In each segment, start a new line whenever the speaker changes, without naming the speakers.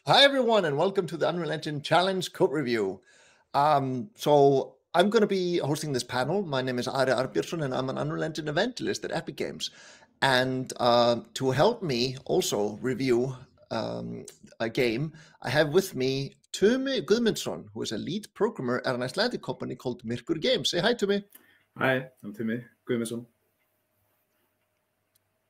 Hi, everyone, and welcome to the Unreal Engine Challenge Code Review. So I'm going to be hosting this panel. My name is Ari Arbjörnsson, and I'm an Unreal Engine evangelist at Epic Games. And to help me also review a game, I have with me Tumi Guðmundsson, who is a lead programmer at an Icelandic company called Myrkur Games. Say hi, Tumi.
Hi, I'm Tumi Guðmundsson.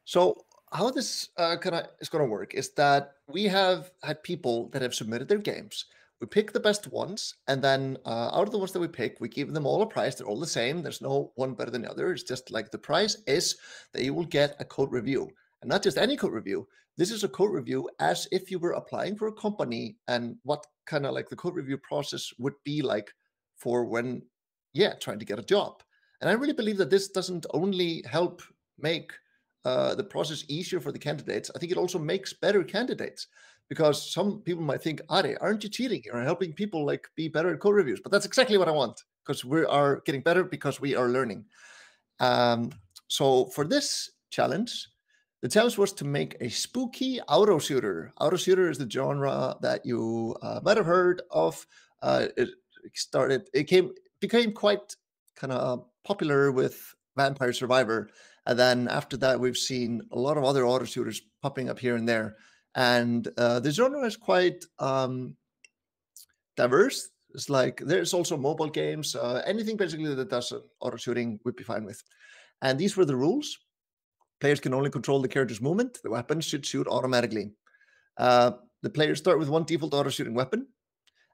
So how this is going to work is that we have had people that have submitted their games. We pick the best ones, and then out of the ones that we pick, we give them all a prize. They're all the same. There's no one better than the other. It's just like the prize is that you will get a code review, and not just any code review. This is a code review as if you were applying for a company, and what kind of like the code review process would be like for when, trying to get a job. And I really believe that this doesn't only help make the process easier for the candidates. I think it also makes better candidates, because some people might think, Ari, aren't you cheating? You're helping people like be better at code reviews. But that's exactly what I want, because we are getting better because we are learning. So for this challenge, the challenge was to make a spooky auto shooter. Auto shooter is the genre that you might have heard of. It became quite kind of popular with Vampire Survivor. And then after that, we've seen a lot of other auto shooters popping up here and there. And the genre is quite diverse. It's like there's also mobile games. Anything basically that does auto shooting would be fine with. And these were the rules. Players can only control the character's movement. The weapons should shoot automatically. The players start with one default auto shooting weapon.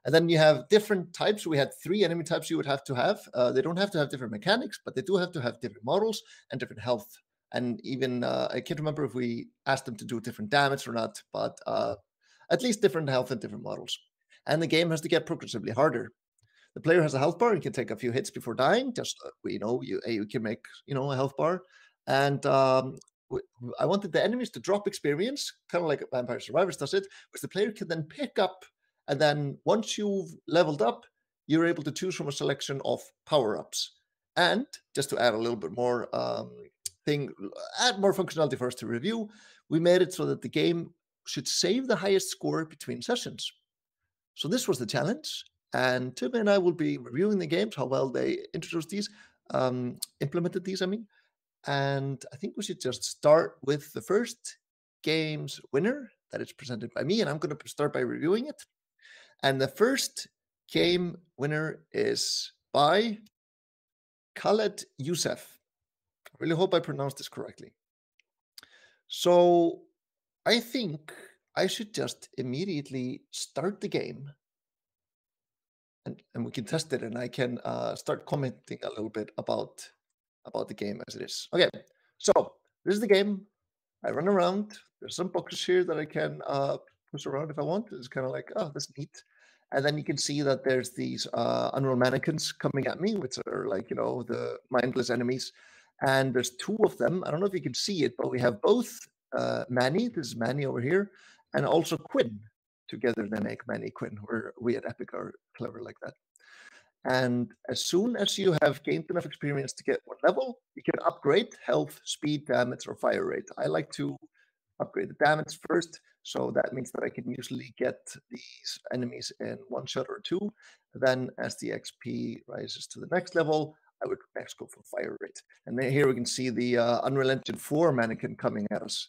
And then you have different types. We had 3 enemy types you would have to have. They don't have to have different mechanics, but they do have to have different models and different health. And even, I can't remember if we asked them to do different damage or not, but at least different health and different models. And the game has to get progressively harder. The player has a health bar and can take a few hits before dying. Just, you can make, a health bar. And I wanted the enemies to drop experience, kind of like Vampire Survivors does it, which the player can then pick up. And then once you've leveled up, you're able to choose from a selection of power-ups. And just to add a little bit more add more functionality for us to review, we made it so that the game should save the highest score between sessions. So this was the challenge. And Tim and I will be reviewing the games, how well they introduced these, implemented these, And I think we should just start with the first game's winner that is presented by me. And I'm going to start by reviewing it. And the first game winner is by Khaled Youssef. I really hope I pronounced this correctly. So I think I should just immediately start the game. And we can test it, and I can start commenting a little bit about the game as it is. Okay, so this is the game. I run around. There's some boxes here that I can push around if I want. It's kind of like, oh, that's neat. And then you can see that there's these Unreal mannequins coming at me, which are like, the mindless enemies. And there's 2 of them. I don't know if you can see it, but we have both Manny. This is Manny over here, and also Quinn. Together they make Manny Quinn. We at Epic are clever like that. And as soon as you have gained enough experience to get 1 level, you can upgrade health, speed, damage, or fire rate. I like to upgrade the damage first, so that means that I can usually get these enemies in 1 shot or 2. Then as the XP rises to the next level, I would next go for fire rate. And then here we can see the Unreal Engine 4 mannequin coming at us.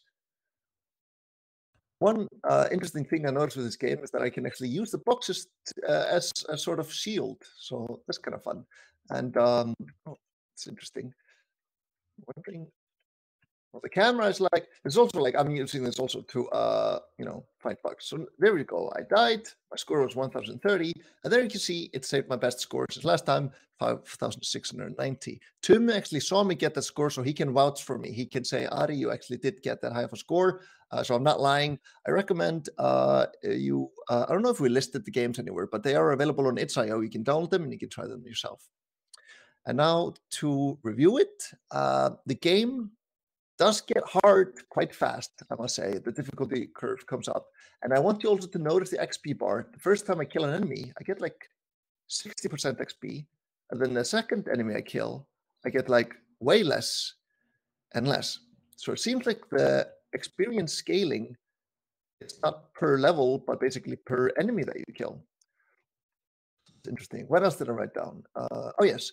One interesting thing I noticed with this game is that I can actually use the boxes as a sort of shield. So that's kind of fun. And it's interesting. Wondering, well, the camera is like, it's also like, I'm using this also to, find bugs. So there we go. I died. My score was 1030. And there you can see it saved my best score since last time, 5690. Tim actually saw me get that score, so he can vouch for me. He can say, Ari, you actually did get that high of a score. So I'm not lying. I recommend I don't know if we listed the games anywhere, but they are available on itch.io. You can download them and you can try them yourself. And now to review it, the game does get hard quite fast, I must say. The difficulty curve comes up. And I want you also to notice the XP bar. The first time I kill an enemy, I get like 60% XP. And then the second enemy I kill, I get like way less and less. So it seems like the experience scaling it's not per level, but basically per enemy that you kill. It's interesting. What else did I write down? Oh yes.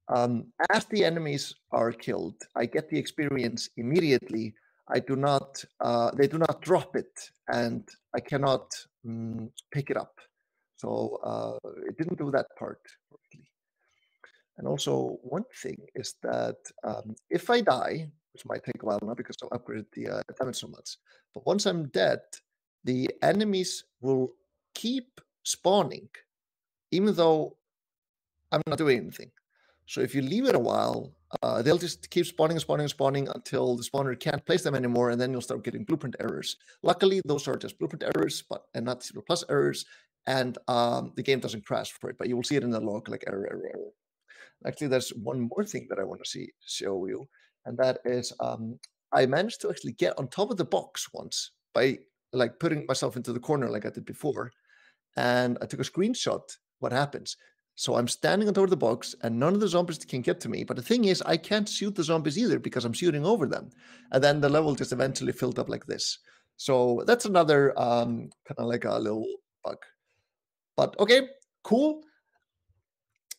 As the enemies are killed, I get the experience immediately. I do not. They do not drop it, and I cannot pick it up. So it didn't do that part correctly. And also, one thing is that if I die, which might take a while now because I've upgraded the damage so much, but once I'm dead, the enemies will keep spawning, even though I'm not doing anything. So if you leave it a while, they'll just keep spawning until the spawner can't place them anymore, and then you'll start getting blueprint errors. Luckily, those are just blueprint errors, and not C++ errors, and the game doesn't crash for it, but you will see it in the log like error. Actually, there's one more thing that I want to show you, and that is I managed to actually get on top of the box once by like putting myself into the corner like I did before, and I took a screenshot. What happens? So I'm standing on top of the box, and none of the zombies can get to me. But the thing is, I can't shoot the zombies either because I'm shooting over them, and then the level just eventually filled up like this. So that's another kind of like a little bug. But okay, cool.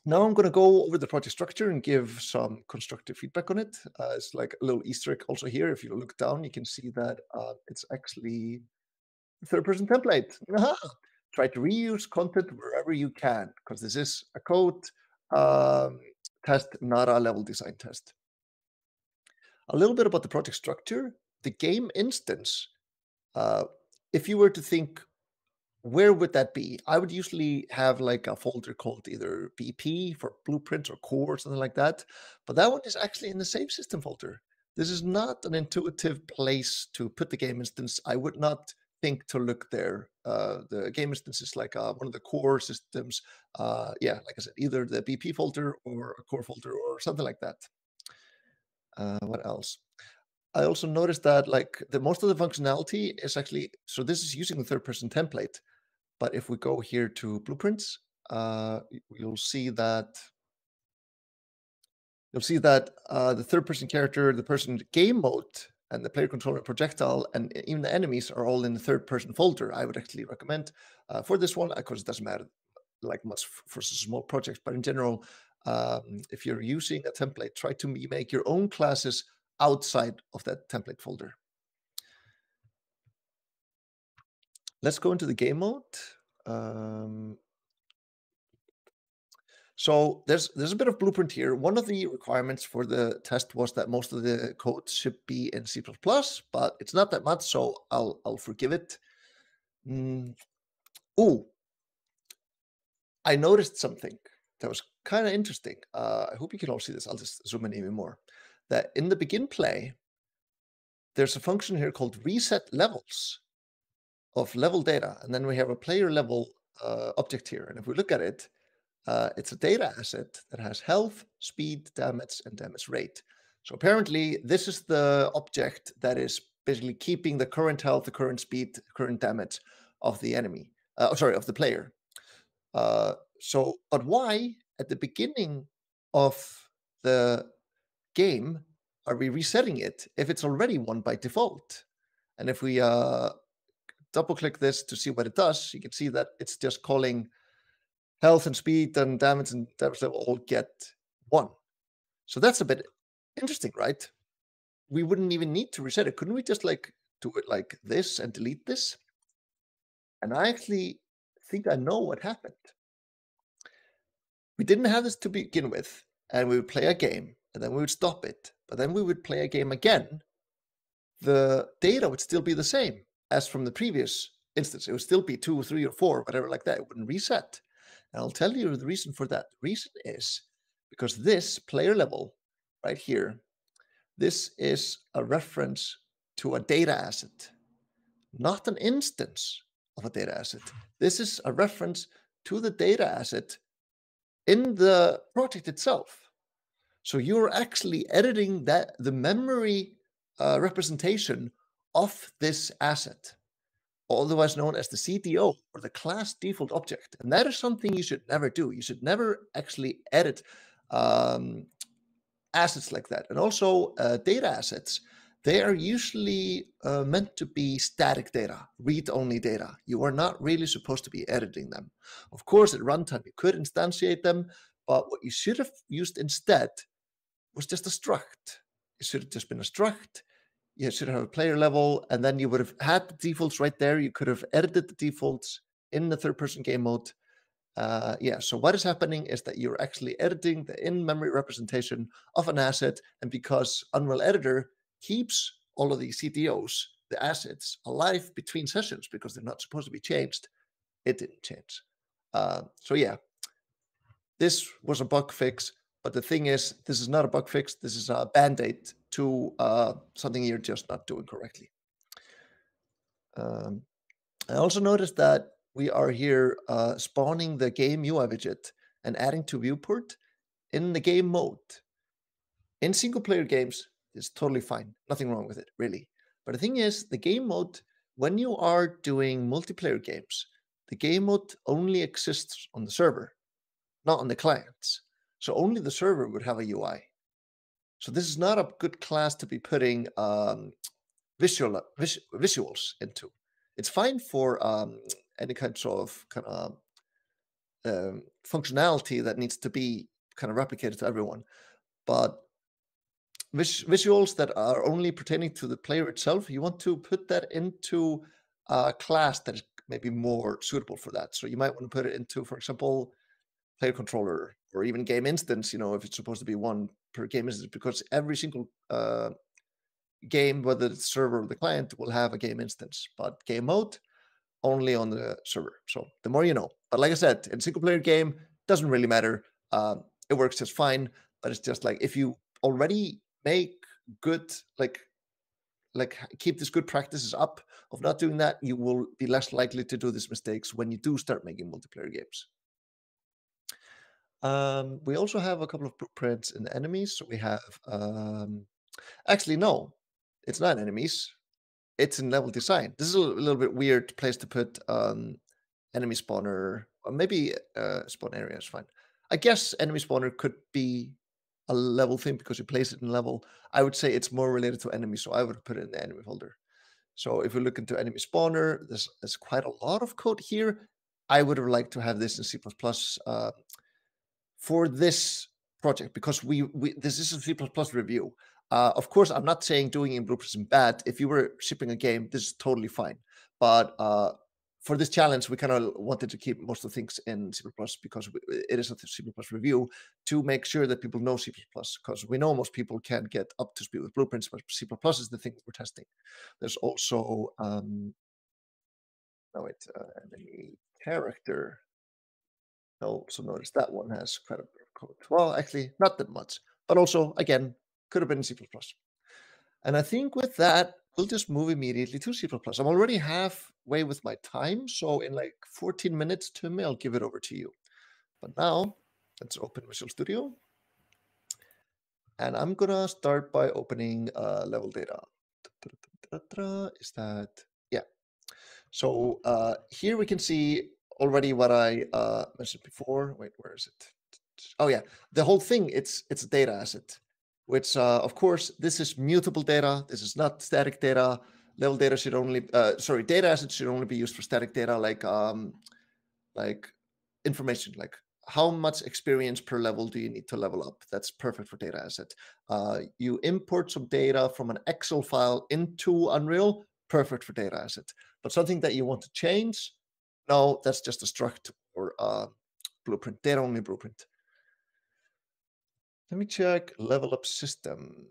Now I'm going to go over the project structure and give some constructive feedback on it. It's like a little Easter egg also here. If you look down, you can see that it's actually a third-person template. Try to reuse content wherever you can, because this is a code test, not a level design test. A little bit about the project structure. The game instance, if you were to think, where would that be? I would usually have like a folder called either BP for blueprints or core or something like that. But that one is actually in the save system folder. This is not an intuitive place to put the game instance. I would not think to look there. The game instance is like one of the core systems. Yeah, like I said, either the BP folder or a core folder or something like that. What else? I also noticed that like most of the functionality is actually, so this is using the third-person template. But if we go here to blueprints, you'll see that the third-person character, the person game mode, and the player controller projectile, and even the enemies are all in the third-person folder. I would actually recommend for this one, of course, it doesn't matter like much for small projects, but in general, if you're using a template, try to make your own classes outside of that template folder. Let's go into the game mode. So there's a bit of blueprint here. One of the requirements for the test was that most of the code should be in C++, but it's not that much, so I'll forgive it. Oh, I noticed something that was kind of interesting. I hope you can all see this. I'll just zoom in even more. That in the begin play, there's a function here called reset levels of level data, and then we have a player level object here. And if we look at it, it's a data asset that has health, speed, damage, and damage rate. So apparently, this is the object that is basically keeping the current health, the current speed, the current damage of the enemy. Of the player. But why at the beginning of the game are we resetting it if it's already 1 by default? And if we double-click this to see what it does, you can see that it's just calling health and speed and damage level all get 1. So that's a bit interesting, right? We wouldn't even need to reset it. Couldn't we just like do it like this and delete this? And I actually think I know what happened. We didn't have this to begin with, and we would play a game, and then we would stop it. But then we would play a game again. The data would still be the same as from the previous instance. It would still be 2 or 3 or 4, whatever like that. It wouldn't reset. And I'll tell you the reason for that. The reason is because this player level right here, this is a reference to a data asset, not an instance of a data asset. This is a reference to the data asset in the project itself. So you're actually editing the memory representation of this asset, otherwise known as the CDO, or the class default object. And that is something you should never do. You should never actually edit assets like that. And also data assets, they are usually meant to be static data, read-only data. You are not really supposed to be editing them. Of course, at runtime, you could instantiate them, but what you should have used instead was just a struct. It should have just been a struct. You should have a player level, and then you would have had the defaults right there. You could have edited the defaults in the third-person game mode. So what is happening is that you're actually editing the in-memory representation of an asset, and because Unreal Editor keeps all of these CTOs, the assets, alive between sessions because they're not supposed to be changed, it didn't change. This was a bug fix, but the thing is, this is not a bug fix. This is a band-aid to something you're just not doing correctly. I also noticed that we are here spawning the game UI widget and adding to viewport in the game mode. In single-player games, it's totally fine. Nothing wrong with it, really. But the thing is, the game mode, when you are doing multiplayer games, the game mode only exists on the server, not on the clients. So only the server would have a UI. So this is not a good class to be putting visuals into. It's fine for any kind of functionality that needs to be kind of replicated to everyone. But visuals that are only pertaining to the player itself, you want to put that into a class that is maybe more suitable for that. So you might want to put it into, for example, player controller or even game instance, if it's supposed to be one per game instance, because every single game, whether it's server or the client, will have a game instance, but game mode only on the server. So the more you know. But like I said, in single player game, doesn't really matter. It works just fine, but it's just like if you already make good, like keep these good practices up of not doing that, you will be less likely to do these mistakes when you do start making multiplayer games. We also have a couple of blueprints in the enemies. So we have, actually, no, it's not enemies. It's in level design. This is a little bit weird place to put enemy spawner, or maybe spawn area is fine. I guess enemy spawner could be a level thing because you place it in level. I would say it's more related to enemies, so I would put it in the enemy folder. So if we look into enemy spawner, there's quite a lot of code here. I would have liked to have this in C++ for this project because this is a C++ review. Of course, I'm not saying doing in blueprints is bad. If you were shipping a game, this is totally fine. But for this challenge, we kind of wanted to keep most of the things in C++ because it is a C++ review to make sure that people know C++, because we know most people can't get up to speed with blueprints, but C++ is the thing we're testing. There's also, enemy character. Also notice that one has quite a bit of code. Well, actually, not that much, but also, again, could have been in C++. And I think with that, we'll just move immediately to C++. I'm already halfway with my time, so in like 14 minutes, Tumi, I'll give it over to you. But now, let's open Visual Studio. And I'm going to start by opening level data. Is that, yeah. So here we can see already what I mentioned before. Wait, where is it? Oh yeah, the whole thing, it's a data asset, which of course, this is mutable data. This is not static data. Level data should only, data assets should only be used for static data, like information, like how much experience per level do you need to level up? That's perfect for data asset. You import some data from an Excel file into Unreal, perfect for data asset. But something that you want to change, no, that's just a struct or blueprint, data only blueprint. Let me check level up system.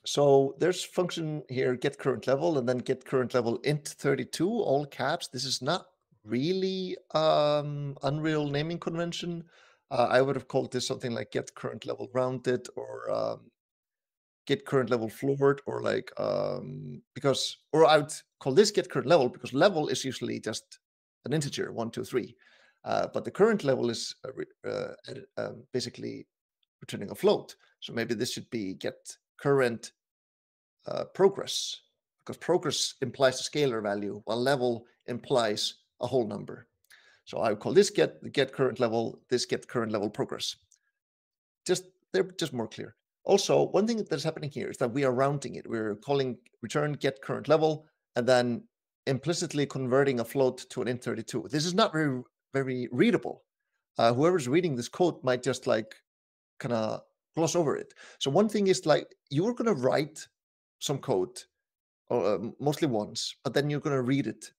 So there's function here, get current level, and then get current level int 32, all caps. This is not really Unreal naming convention. I would have called this something like get current level rounded or get current level floored, or like or I would call this get current level because level is usually just an integer 1, 2, 3. But the current level is basically returning a float. So maybe this should be get current progress, because progress implies a scalar value, while level implies a whole number. So I would call this get current level, this get current level progress. They're just more clear. Also, one thing that's happening here is that we are rounding it. We're calling return get current level and then implicitly converting a float to an int32. This is not very readable. Whoever's reading this code might just like kind of gloss over it. So one thing is like you're going to write some code mostly once, but then you're going to read it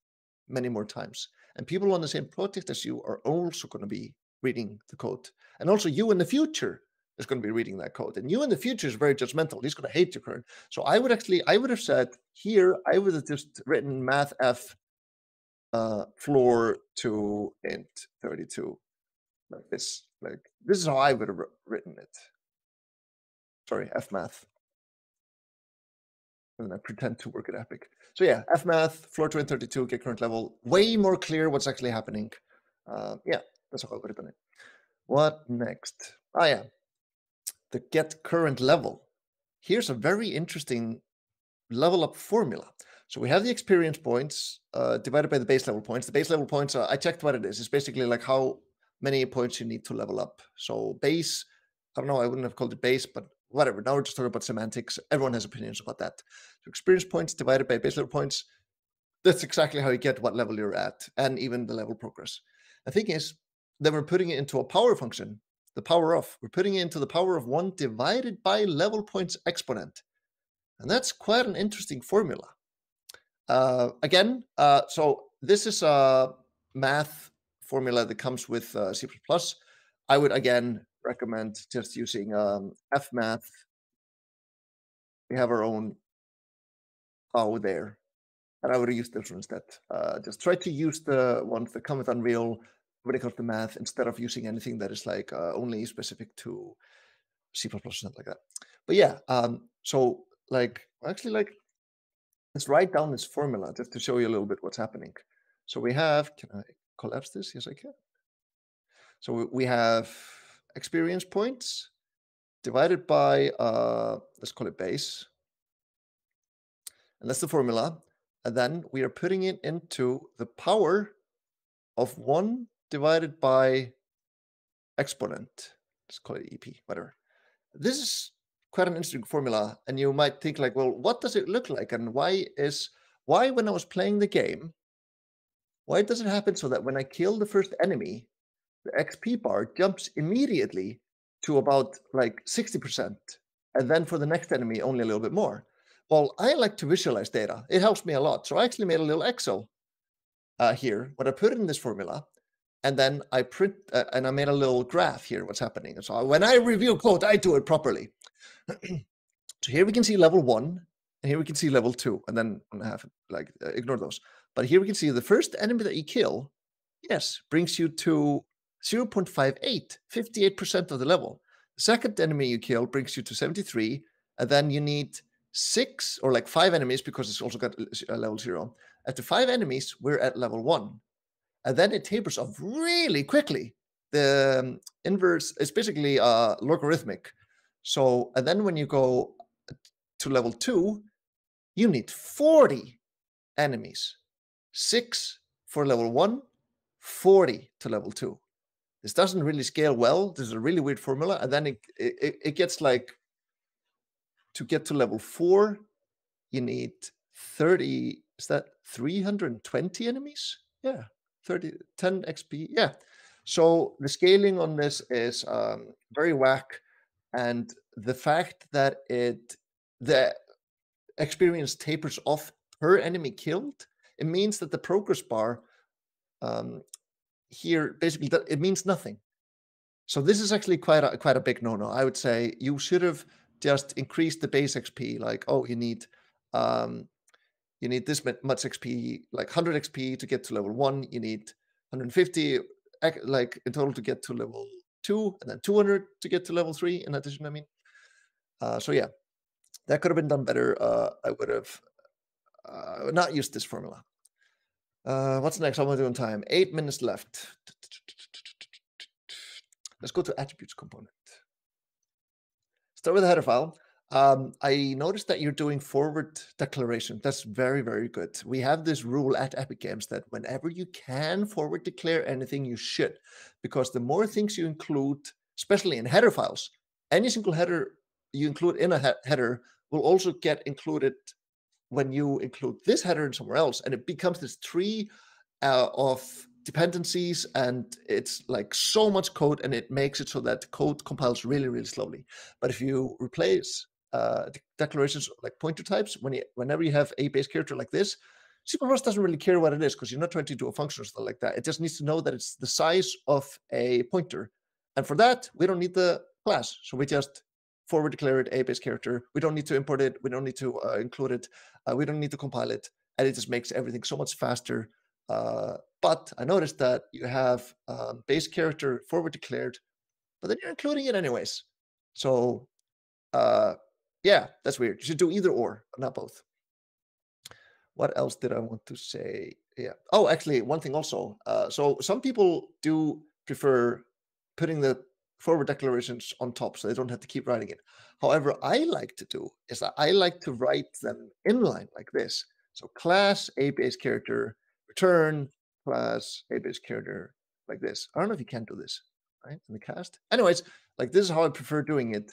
many more times. And people on the same project as you are also going to be reading the code. And also you in the future is going to be reading that code. And you in the future is very judgmental. He's going to hate your current. So I would have said here, I would have just written mathf floor to int32 like this. Like this is how I would have written it. Sorry, fmath. And I pretend to work at Epic. So yeah, fmath, floor to int32, get current level. Way more clear what's actually happening. Yeah, that's how I would have done it. What next? Yeah, the get current level. Here's a very interesting level up formula. So we have the experience points divided by the base level points. The base level points, I checked what it is. It's basically like how many points you need to level up. So base, I don't know, I wouldn't have called it base, but whatever. Now we're just talking about semantics. Everyone has opinions about that. So experience points divided by base level points. That's exactly how you get what level you're at and even the level progress. The thing is, then we're putting it into a power function, the power of. We're putting it into the power of 1 divided by level points exponent. And that's quite an interesting formula. Again, so this is a math formula that comes with C++. I would, again, recommend just using fmath. We have our own POW there. And I would have used this one instead. Just try to use the ones that come with Unreal when it comes to math instead of using anything that is like only specific to C++ or something like that. But yeah, so like actually like let's write down this formula just to show you a little bit what's happening. So we have, can I collapse this? Yes, I can. So we have experience points divided by, let's call it base. And that's the formula. And then we are putting it into the power of 1 divided by exponent. Let's call it EP, whatever. This is quite an interesting formula. And you might think like, well, what does it look like? And why when I was playing the game, why does it happen so that when I kill the first enemy, the XP bar jumps immediately to about like 60%. And then for the next enemy, only a little bit more. Well, I like to visualize data. It helps me a lot. So I actually made a little Excel here, what I put in this formula, and then I print, and I made a little graph here, what's happening. And so when I review code, I do it properly. So here we can see level 1, and here we can see level 2, and then I have like ignore those. But here we can see the first enemy that you kill, yes, brings you to 0.58, 58% of the level. The second enemy you kill brings you to 73, and then you need 6 or like 5 enemies because it's also got a level 0. After 5 enemies, we're at level 1. And then it tapers off really quickly. The inverse is basically logarithmic. So, and then when you go to level 2, you need 40 enemies. 6 for level 1, 40 to level 2. This doesn't really scale well. This is a really weird formula. And then it gets like, to get to level 4, you need 30, is that 320 enemies? Yeah, 10 XP. Yeah. So the scaling on this is very whack. And the fact that the experience tapers off per enemy killed, it means that the progress bar here basically it means nothing. So this is actually quite a big no-no. I would say you should have just increased the base XP. Like, oh, you need this much XP, like 100 XP to get to level 1. You need 150 like in total to get to level 2, and then 200 to get to level 3 in addition, I mean. So yeah, that could have been done better. I would have not used this formula. What's next? How am I doing time? 8 minutes left. Let's go to attributes component. Start with the header file. I noticed that you're doing forward declaration. That's very, very good. We have this rule at Epic Games that whenever you can forward declare anything, you should, because the more things you include, especially in header files, any single header you include in a header will also get included when you include this header in somewhere else, and it becomes this tree of dependencies, and it's like so much code, and it makes it so that code compiles really, really slowly. But if you replace declarations like pointer types, whenever you have a base character like this, C++ doesn't really care what it is because you're not trying to do a function or something like that. It just needs to know that it's the size of a pointer. And for that, we don't need the class. So we just forward declare it a base character. We don't need to import it. We don't need to include it. We don't need to compile it. And it just makes everything so much faster. But I noticed that you have base character forward declared, but then you're including it anyways. So yeah, that's weird. You should do either or, not both. What else did I want to say? Yeah. Oh, actually, one thing also. So some people do prefer putting the forward declarations on top so they don't have to keep writing it. However, I like to do is that I like to write them inline like this. So class a base character, return class a base character like this. I don't know if you can do this, right, in the cast. Anyways, like this is how I prefer doing it.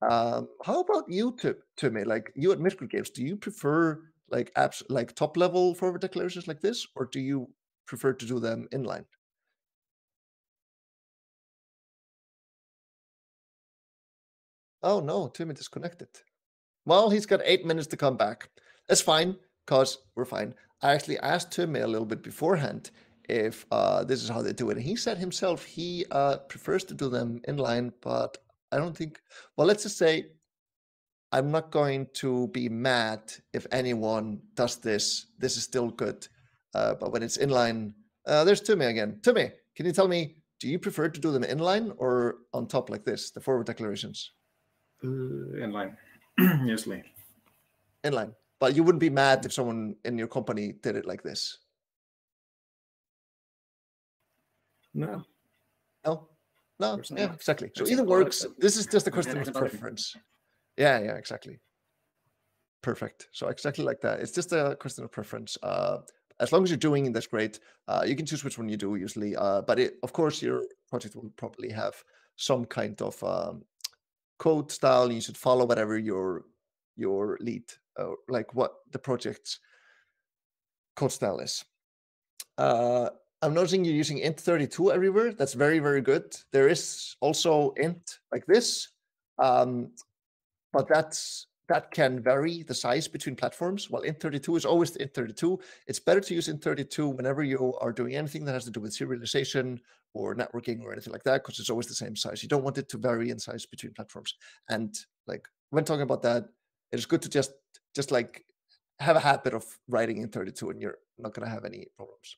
How about you, Timmy? Like you at Mythical Games, do you prefer like apps like top level forward declarations like this, or do you prefer to do them inline? Oh no, Timmy disconnected. Well, he's got 8 minutes to come back. That's fine, because we're fine. I actually asked Timmy a little bit beforehand if this is how they do it. And he said himself he prefers to do them inline, but I don't think, well, let's just say I'm not going to be mad if anyone does this. This is still good. But when it's inline, there's Timmy again. Timmy, can you tell me, do you prefer to do them inline or on top like this, the forward declarations?
Inline, usually.
Inline. But you wouldn't be mad if someone in your company did it like this?
No.
No? No?
Course not.
Yeah, exactly. So
It's
either
a-
works. This is just a
Yeah,
question
it's
of
about-
preference. Yeah, exactly. Perfect. So exactly like that. It's just a question of preference. As long as you're doing it, that's great. You can choose which one you do usually. But of course, your project will probably have some kind of code style. You should follow whatever your lead, like what the project's code style is. I'm noticing you're using int32 everywhere. That's very, very good. There is also int like this, but that can vary the size between platforms. While int32 is always the int32, it's better to use int32 whenever you are doing anything that has to do with serialization or networking or anything like that, because it's always the same size. You don't want it to vary in size between platforms. And like when talking about that, it is good to just like have a habit of writing int32, and you're not going to have any problems.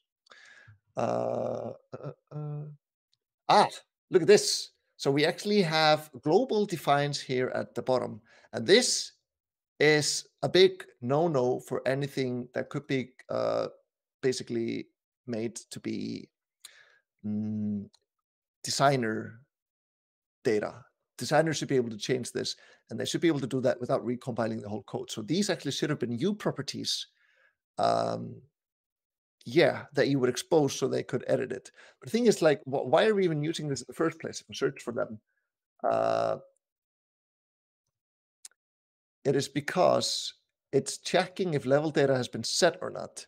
Look at this. So we actually have global defines here at the bottom. And this is a big no-no for anything that could be basically made to be designer data. Designers should be able to change this, and they should be able to do that without recompiling the whole code. So these actually should have been U properties that you would expose so they could edit it. But the thing is, like, why are we even using this in the first place? If we search for them, it is because it's checking if level data has been set or not.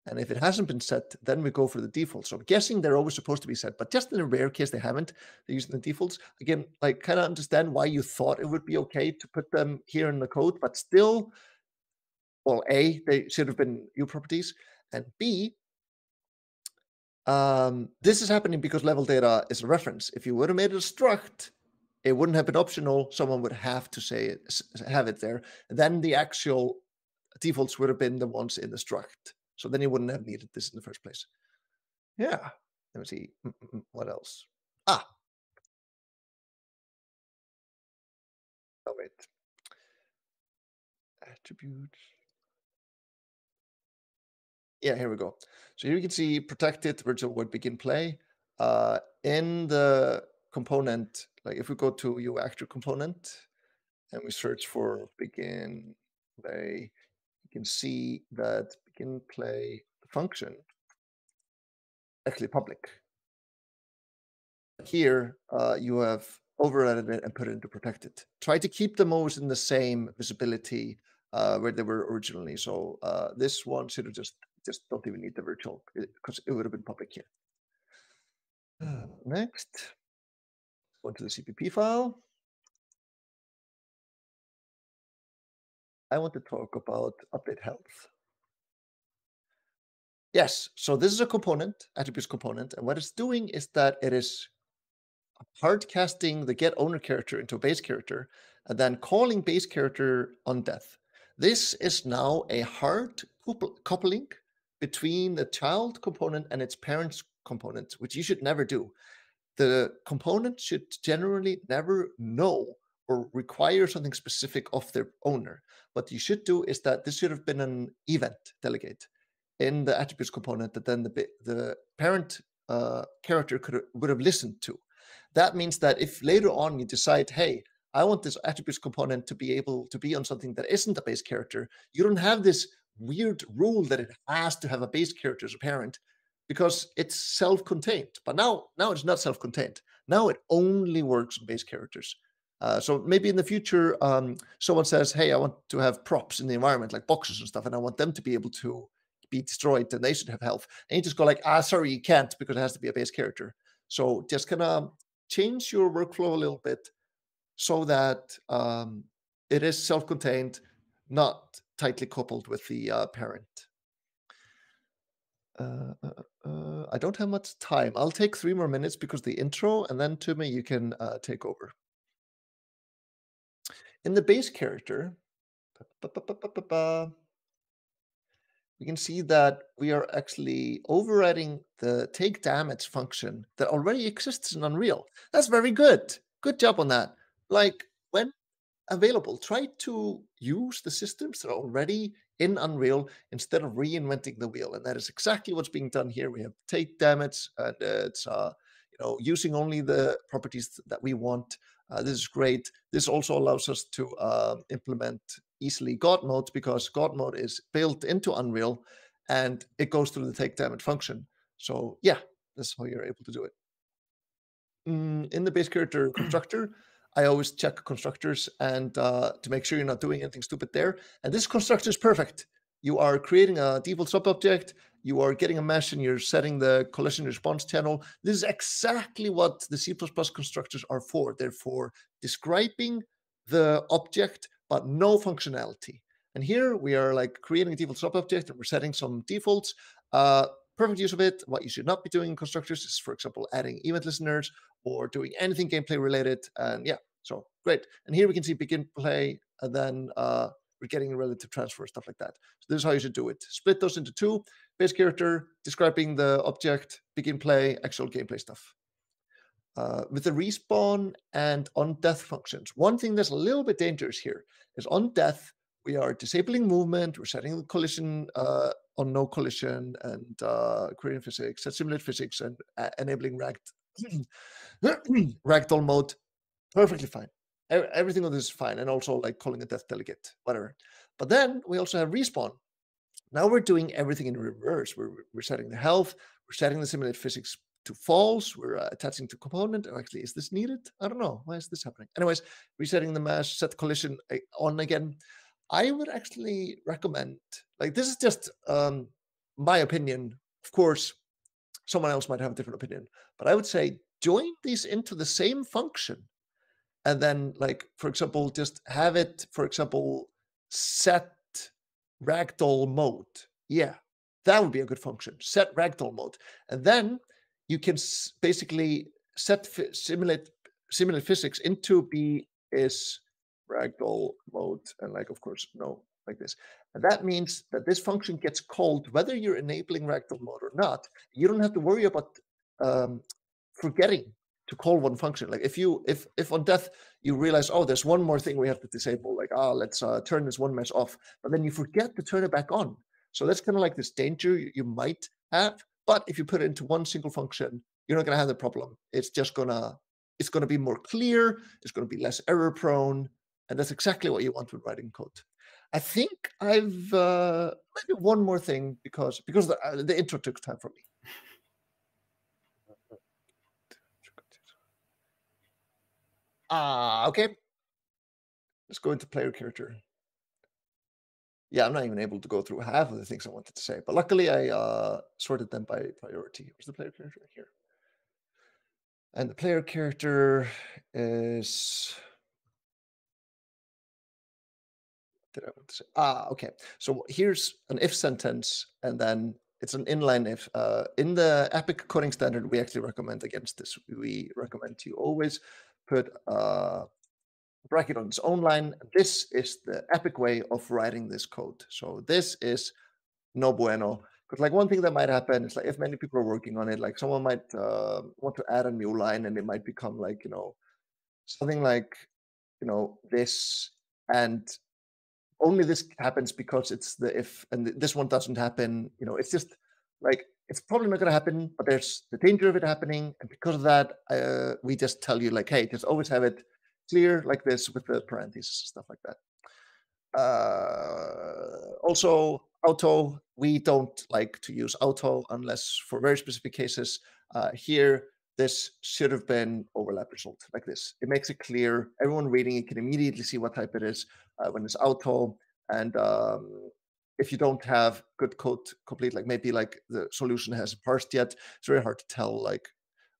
And if it hasn't been set, then we go for the default. So I'm guessing they're always supposed to be set, but just in a rare case they haven't, they're using the defaults. Again, like, kind of understand why you thought it would be okay to put them here in the code, but still, well, A, they should have been U properties, and B, this is happening because level data is a reference. If you would have made it a struct, it wouldn't have been optional. Someone would have to say it, have it there. And then the actual defaults would have been the ones in the struct. So then you wouldn't have needed this in the first place. Yeah. Let me see. What else? Oh, wait. Attributes. Yeah, here we go. So here you can see protected virtual void begin play. In the component, like if we go to your actor component and we search for begin play, you can see that begin play function actually public. Here you have overridden it and put it into protected. Try to keep the modes in the same visibility where they were originally. So this one should have just don't even need the virtual because it would have been public here. Next, go to the CPP file. I want to talk about update health. Yes, so this is a component, attributes component, and what it's doing is that it is hard casting the get owner character into a base character and then calling base character on death. This is now a hard coupling between the child component and its parents component, which you should never do. The component should generally never know or require something specific of their owner. What you should do is that this should have been an event delegate in the attributes component that then the parent character would have listened to. That means that if later on you decide, hey, I want this attributes component to be able to be on something that isn't a base character, you don't have this weird rule that it has to have a base character as a parent because it's self-contained. But now it's not self-contained. Now it only works on base characters. So maybe in the future, someone says, hey, I want to have props in the environment like boxes and stuff, and I want them to be able to be destroyed and they should have health. And you just go like, sorry, you can't because it has to be a base character. So just kind of change your workflow a little bit so that it is self-contained, not tightly coupled with the parent. I don't have much time. I'll take 3 more minutes because the intro, and then Tumi, you can take over. In the base character, we can see that we are actually overriding the take damage function that already exists in Unreal. That's very good. Good job on that. Like when available, try to use the systems that are already in Unreal instead of reinventing the wheel. And that is exactly what's being done here. We have take damage and it's using only the properties that we want. This is great. This also allows us to implement easily God mode because God mode is built into Unreal and it goes through the take damage function. So yeah, that's how you're able to do it. In the base character constructor, I always check constructors and to make sure you're not doing anything stupid there. And this constructor is perfect. You are creating a default subobject, you are getting a mesh and you're setting the collision response channel. This is exactly what the C++ constructors are for. They're for describing the object, but no functionality. And here we are like creating a default subobject and we're setting some defaults. Perfect use of it. What you should not be doing in constructors is, for example, adding event listeners or doing anything gameplay related. And yeah, so great. And here we can see begin play, and then we're getting relative transfer, stuff like that. So this is how you should do it. Split those into 2, base character, describing the object, begin play, actual gameplay stuff. With the respawn and on death functions, one thing that's a little bit dangerous here is on death, we are disabling movement, we're setting the collision on no collision and creating physics, set simulate physics and enabling ragdoll mode. Perfectly fine. Everything on this is fine. And also like calling a death delegate, whatever. But then we also have respawn. Now we're doing everything in reverse. We're setting the health, we're setting the simulate physics to false, we're attaching to component. Actually, is this needed? I don't know. Why is this happening? Anyways, resetting the mesh, set collision on again. I would actually recommend, like this is just my opinion. Of course, someone else might have a different opinion, but I would say join these into the same function. And then like, for example, just have it, for example, set ragdoll mode. Yeah, that would be a good function. Set ragdoll mode. And then you can basically set simulate physics into B is ragdoll mode. And like, of course, no, like this. And that means that this function gets called whether you're enabling ragdoll mode or not. You don't have to worry about forgetting to call one function. Like if on death you realize, oh, there's one more thing we have to disable, like, let's turn this one mesh off, but then you forget to turn it back on. So that's kind of like this danger you might have. But if you put it into one single function, you're not going to have the problem. It's just gonna be more clear. It's going to be less error prone, and that's exactly what you want when writing code. I think I've maybe one more thing because the intro took time from me. Okay. Let's go into player character. Yeah, I'm not even able to go through half of the things I wanted to say, but luckily I sorted them by priority. Where's the player character? Here. And the player character is... What did I want to say? Okay. So here's an if sentence, and then it's an inline if. In the Epic coding standard, we actually recommend against this. We recommend you always put a bracket on its own line. This is the Epic way of writing this code. So this is no bueno. Because like one thing that might happen is like if many people are working on it, like someone might want to add a new line, and it might become like, something like, this, and only this happens because it's the if, and this one doesn't happen. It's just like, it's probably not going to happen, but there's the danger of it happening. And because of that, we just tell you like, hey, just always have it clear like this with the parentheses, stuff like that. Also, auto, we don't like to use auto unless for very specific cases. Here, this should have been overlap result like this. It makes it clear. Everyone reading it can immediately see what type it is when it's auto. And if you don't have good code complete, like maybe like the solution hasn't parsed yet, it's very hard to tell like,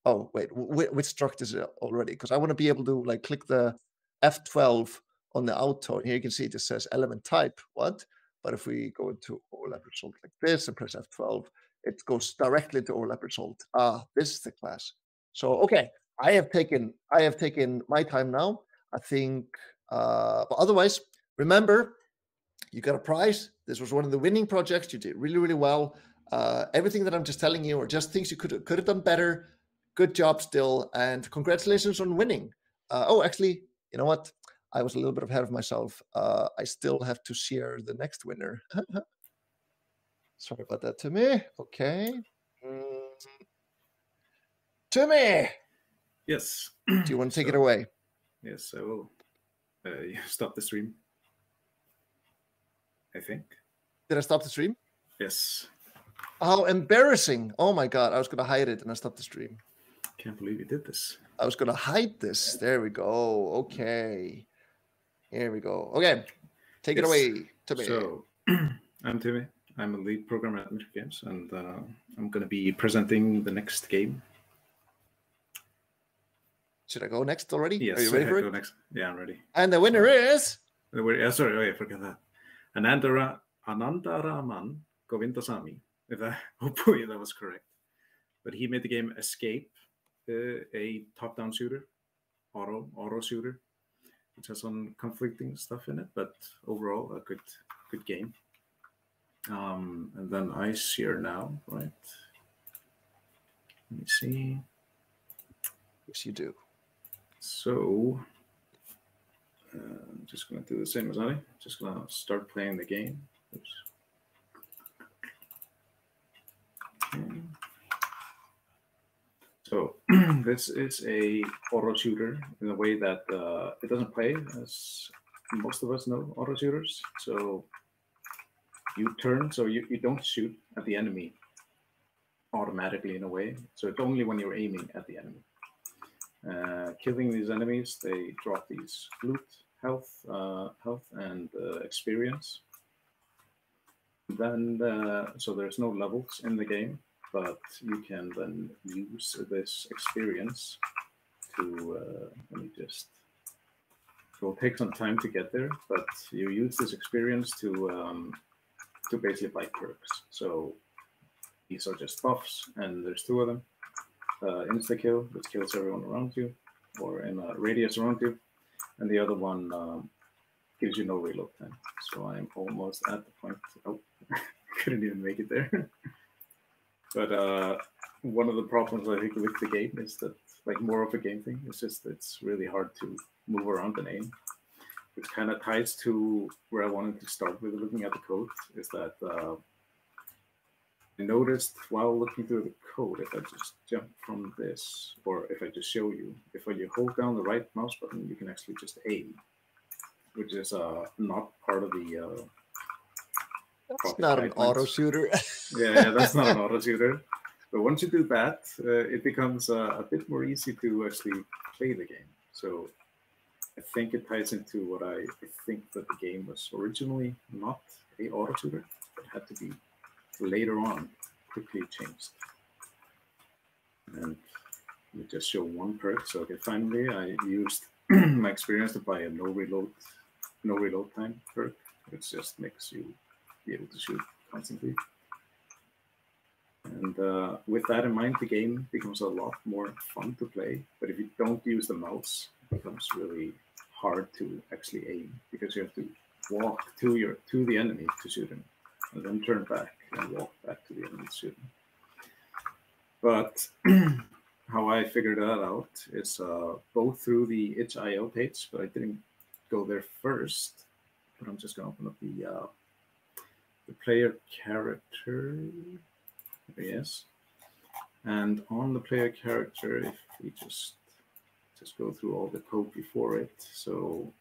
oh, wait, which struct is it already? Because I want to be able to like click the F12 on the auto. And here you can see it just says element type. What? But if we go into overlap result like this and press F12, it goes directly to overlap result. This is the class. So okay, I have taken my time now. I think, but otherwise, remember, you got a prize. This was one of the winning projects. You did really, really well. Everything that I'm just telling you are just things you could have done better. Good job still, and congratulations on winning. Actually, you know what? I was a little bit ahead of myself. I still have to share the next winner. Sorry about that, Timmy. Okay. Timmy!
Yes.
Do you want to take it away?
Yes, I will. Stop the stream, I think.
Did I stop the stream?
Yes.
How embarrassing. Oh my God. I was going to hide it and I stopped the stream.
Can't believe you did this.
I was going to hide this. There we go. Okay. Here we go. Okay. Take it away, Timmy.
So, I'm Timmy. I'm a lead programmer at Mythic Games, and I'm going to be presenting the next game.
Should I go next already?
Yes.
Are you ready for it?
Go next. Yeah, I'm ready.
And the winner is...
Sorry, I forgot that. Anandaraman Govindasamy. Hopefully that was correct. But he made the game Escape, a top-down shooter, auto shooter, which has some conflicting stuff in it, but overall a good game. And then I share now, right? Let me see.
Yes, you do.
So I'm just going to do the same as I. Just going to start playing the game. Oops. Okay. So this is a auto shooter in a way that it doesn't play as most of us know auto shooters. So you turn, so you don't shoot at the enemy automatically in a way. So it's only when you're aiming at the enemy. Killing these enemies, they drop these loot, health and experience. Then, so there's no levels in the game, but you can then use this experience to, let me just, it will take some time to get there, but you use this experience to basically buy perks. So these are just buffs, and there's two of them. Insta-kill, which kills everyone around you, or in a radius around you, and the other one gives you no reload time. So I'm almost at the point, couldn't even make it there. But one of the problems I think with the game is that, like, more of a game thing, it's just it's really hard to move around and aim, which kind of ties to where I wanted to start with looking at the code, is that I noticed while looking through the code, if I just jump from this, or if I just show you, if when you hold down the right mouse button, you can actually just aim, which is not part of the...
That's not an auto shooter.
Yeah, that's not an auto shooter. But once you do that, it becomes a bit more easy to actually play the game. So I think it ties into what I think that the game was originally not a auto shooter. It had to be later on quickly changed. And let me just show one perk. So okay, finally I used my experience to buy a no reload time perk, which just makes you be able to shoot constantly. And with that in mind, the game becomes a lot more fun to play. But if you don't use the mouse, it becomes really hard to actually aim because you have to walk to the enemy to shoot him, and then turn back and walk back to the enemy to shoot him. But how I figured that out is both through the itch.io page, but I didn't go there first. But I'm just going to open up the player character. Yes, and on the player character, if we just go through all the code before it, so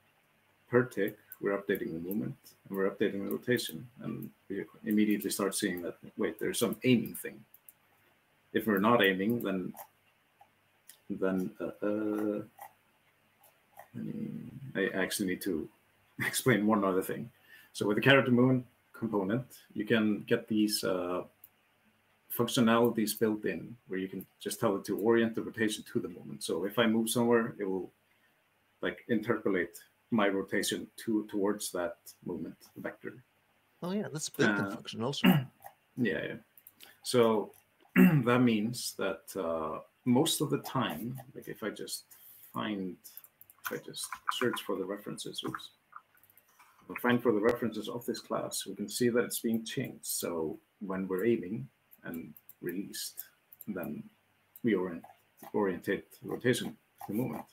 per tick, we're updating the movement and we're updating the rotation, and we immediately start seeing that, wait, there's some aiming thing. If we're not aiming, then I actually need to explain one other thing. So with the character movement component, you can get these functionalities built in where you can just tell it to orient the rotation to the movement. So if I move somewhere, it will like interpolate my rotation towards that movement vector.
Oh yeah, that's a built-in function also.
Yeah. So that means that most of the time, like if I just search for the references, find for the references of this class, we can see that it's being changed. So when we're aiming and released, then we orientate rotation to movement.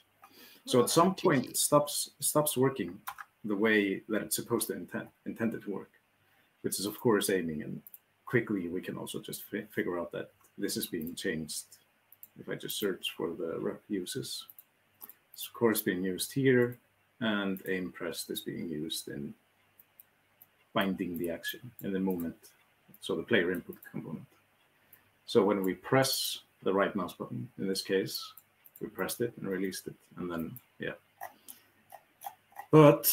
So at some point it stops working the way that it's supposed to intended to work, which is of course aiming, and quickly we can also just figure out that this is being changed. If I just search for the rep uses, it's of course being used here, and aim pressed is being used in binding the action in the movement, so the player input component. So when we press the right mouse button, in this case, we pressed it and released it, and then, yeah. But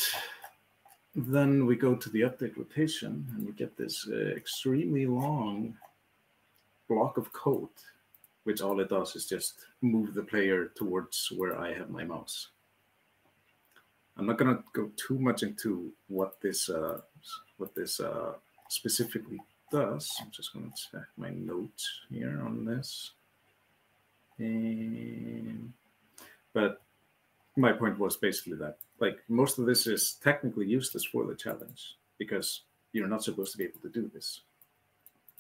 then we go to the update rotation, and we get this extremely long block of code, which all it does is just move the player towards where I have my mouse. I'm not going to go too much into what this specifically does. I'm just going to check my notes here on this. But my point was basically that, like, most of this is technically useless for the challenge because you're not supposed to be able to do this.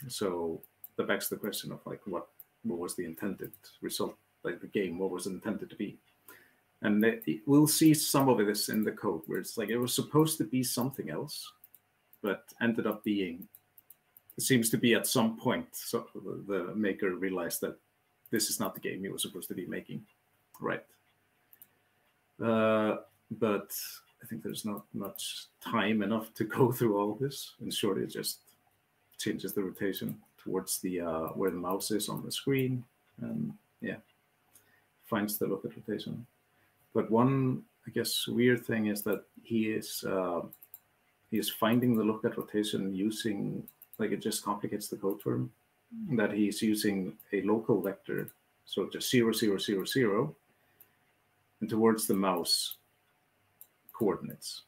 So that begs the question of, like, what was the intended result, like the game, what was it intended to be? And we'll see some of this in the code where it's like it was supposed to be something else, but ended up being, it seems to be at some point, so the maker realized that this is not the game he was supposed to be making, right? But I think there's not much time enough to go through all this. In short, it just changes the rotation towards the where the mouse is on the screen, and yeah, finds the look at rotation. But one, I guess, weird thing is that he is finding the look at rotation using, like, it just complicates the code for him, that he's using a local vector, so just 0, 0, 0, 0, and towards the mouse coordinates.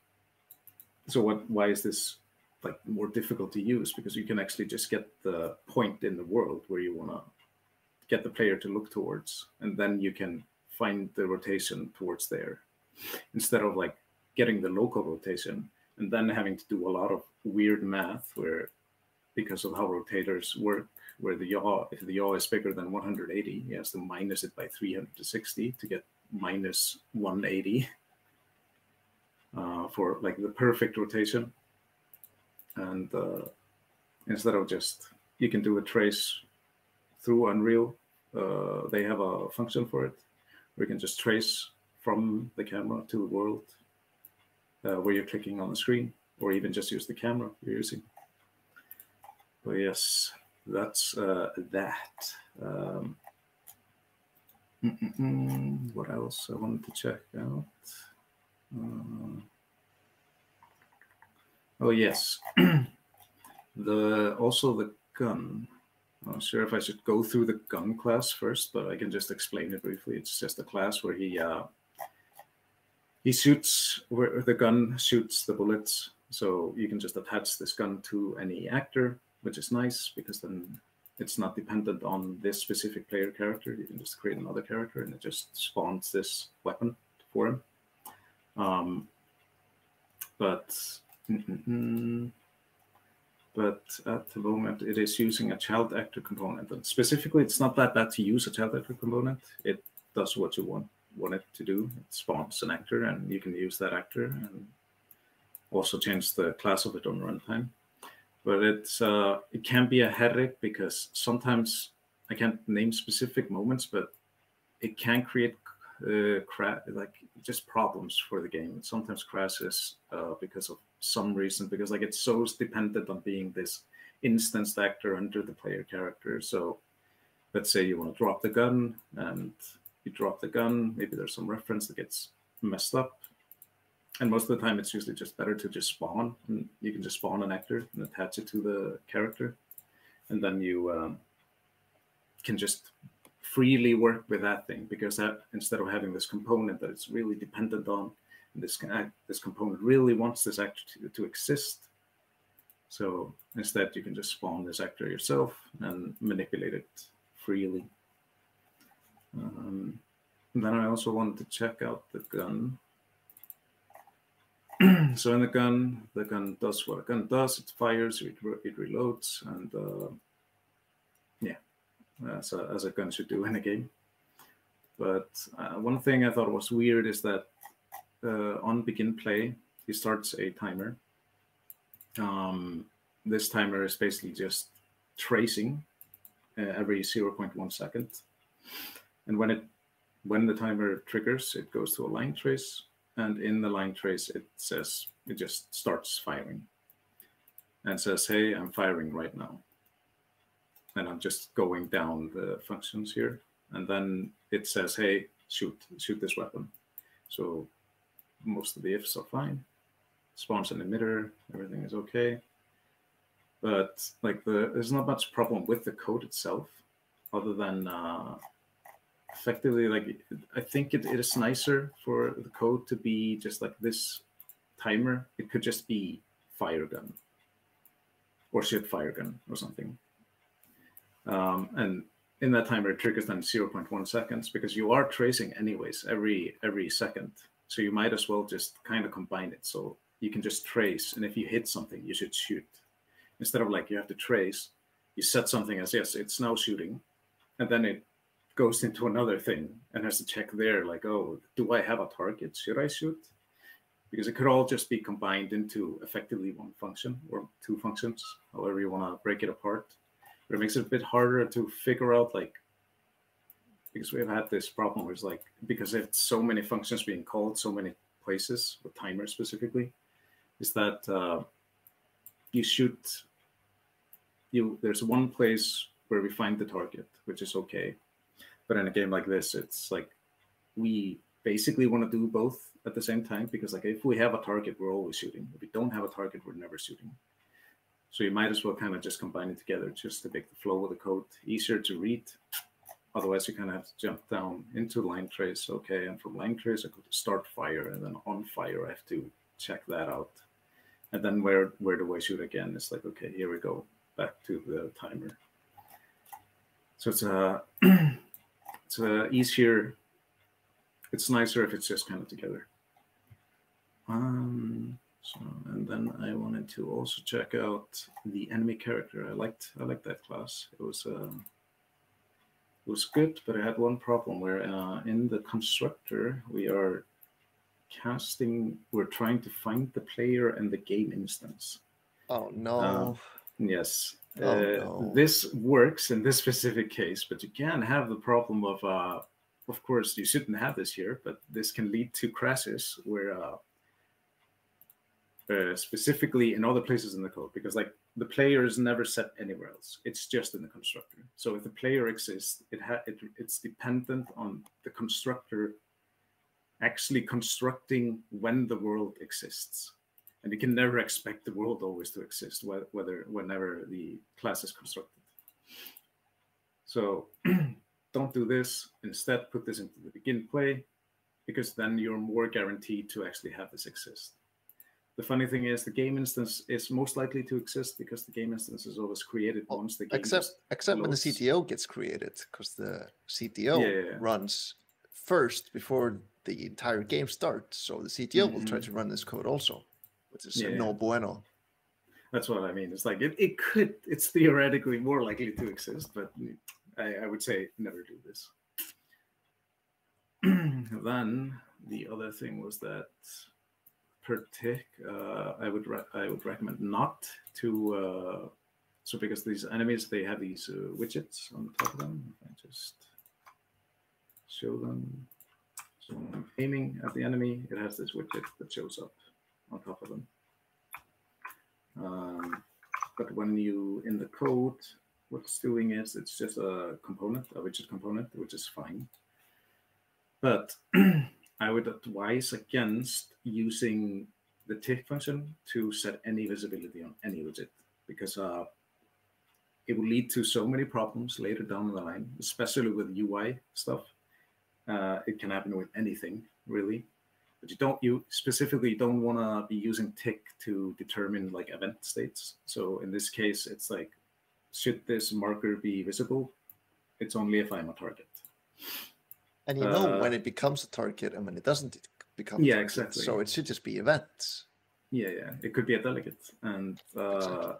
So why is this, like, more difficult to use? Because you can actually just get the point in the world where you want to get the player to look towards, and then you can find the rotation towards there, instead of like getting the local rotation and then having to do a lot of weird math where, because of how rotators work, where the yaw, if the yaw is bigger than 180, he has to minus it by 360 to get minus 180 for like the perfect rotation. And instead of just, you can do a trace through Unreal. They have a function for it where you can just trace from the camera to the world where you're clicking on the screen, or even just use the camera you're using. But yes, that's that. What else I wanted to check out? Oh yes, also the gun. I'm not sure if I should go through the gun class first, but I can just explain it briefly. It's just a class where he shoots, where the gun shoots the bullets. So you can just attach this gun to any actor, which is nice because then it's not dependent on this specific player character. You can just create another character and it just spawns this weapon for him. But at the moment it is using a child actor component, and specifically it's not that bad to use a child actor component. It does what you want it to do. It spawns an actor and you can use that actor and also change the class of it on runtime. But it can be a headache because sometimes I can't name specific moments, but it can create like just problems for the game. It sometimes crashes because of some reason, because like it's so dependent on being this instanced actor under the player character. So let's say you want to drop the gun and you drop the gun, maybe there's some reference that gets messed up. And most of the time it's usually just better to just spawn, and you can just spawn an actor and attach it to the character. And then you can just freely work with that thing, because that, instead of having this component that it's really dependent on, this component really wants this actor to exist. So instead you can just spawn this actor yourself and manipulate it freely. And then I also wanted to check out the gun. So in the gun does what a gun does. It fires, it reloads, and yeah, as a gun should do in a game. But one thing I thought was weird is that on begin play, he starts a timer. This timer is basically just tracing every 0.1 second. And when the timer triggers, it goes to a line trace. And in the line trace, it just starts firing and says, hey, I'm firing right now. And I'm just going down the functions here. And then it says, hey, shoot this weapon. So most of the ifs are fine. Spawns an emitter, everything is okay. But like there's not much problem with the code itself, other than effectively, like I think it is nicer for the code to be just like this timer. It could just be fire gun or shoot fire gun or something. And in that timer, it triggers then 0.1 seconds, because you are tracing anyways every second. So you might as well just kind of combine it. So you can just trace, and if you hit something, you should shoot. Instead of like you have to trace, you set something as, yes, it's now shooting, and then it goes into another thing and has to check there, like, oh, do I have a target? Should I shoot? Because it could all just be combined into effectively one function or two functions, however you want to break it apart. But it makes it a bit harder to figure out, like, because we've had this problem where it's like, because it's so many functions being called so many places, with timers specifically, is that there's one place where we find the target, which is okay. But in a game like this, it's like we basically want to do both at the same time, because like if we have a target, we're always shooting. If we don't have a target, we're never shooting. So you might as well kind of just combine it together just to make the flow of the code easier to read. Otherwise, you kind of have to jump down into line trace. Okay, and from line trace, I go to start fire, and then on fire, I have to check that out. And then where do I shoot again? It's like, okay, here we go, back to the timer. So it's easier. It's nicer if it's just kind of together. So, and then I wanted to also check out the enemy character. I liked that class. It was good, but I had one problem where in the constructor we're trying to find the player and the game instance.
Oh no.
Yes.
Oh, no.
This works in this specific case, but you can have the problem of course, you shouldn't have this here, but this can lead to crashes where specifically in other places in the code, because like the player is never set anywhere else. It's just in the constructor. So if the player exists, it's dependent on the constructor actually constructing when the world exists. And you can never expect the world always to exist, whenever the class is constructed. So don't do this. Instead, put this into the begin play, because then you're more guaranteed to actually have this exist. The funny thing is, the game instance is most likely to exist because the game instance is always created once the game
except when the CTO gets created, because the CTO runs first before the entire game starts. So the CTO will try to run this code also, which is no bueno.
That's what I mean. It's like it's theoretically more likely to exist, but I would say never do this. Then the other thing was that per tick, I would recommend not to. So because these enemies, they have these widgets on top of them. I just show them. So when I'm aiming at the enemy, it has this widget that shows up on top of them. But when you in the code, what it's doing is it's just a component, a widget component, which is fine. But I would advise against using the tick function to set any visibility on any widget, because it will lead to so many problems later down the line, especially with UI stuff. It can happen with anything, really. But you specifically don't want to be using tick to determine like event states. So in this case, it's like, should this marker be visible? It's only if I'm a target.
And you know when it becomes a target and when it doesn't become a target.
Exactly.
So it should just be events.
Yeah. It could be a delegate. And exactly.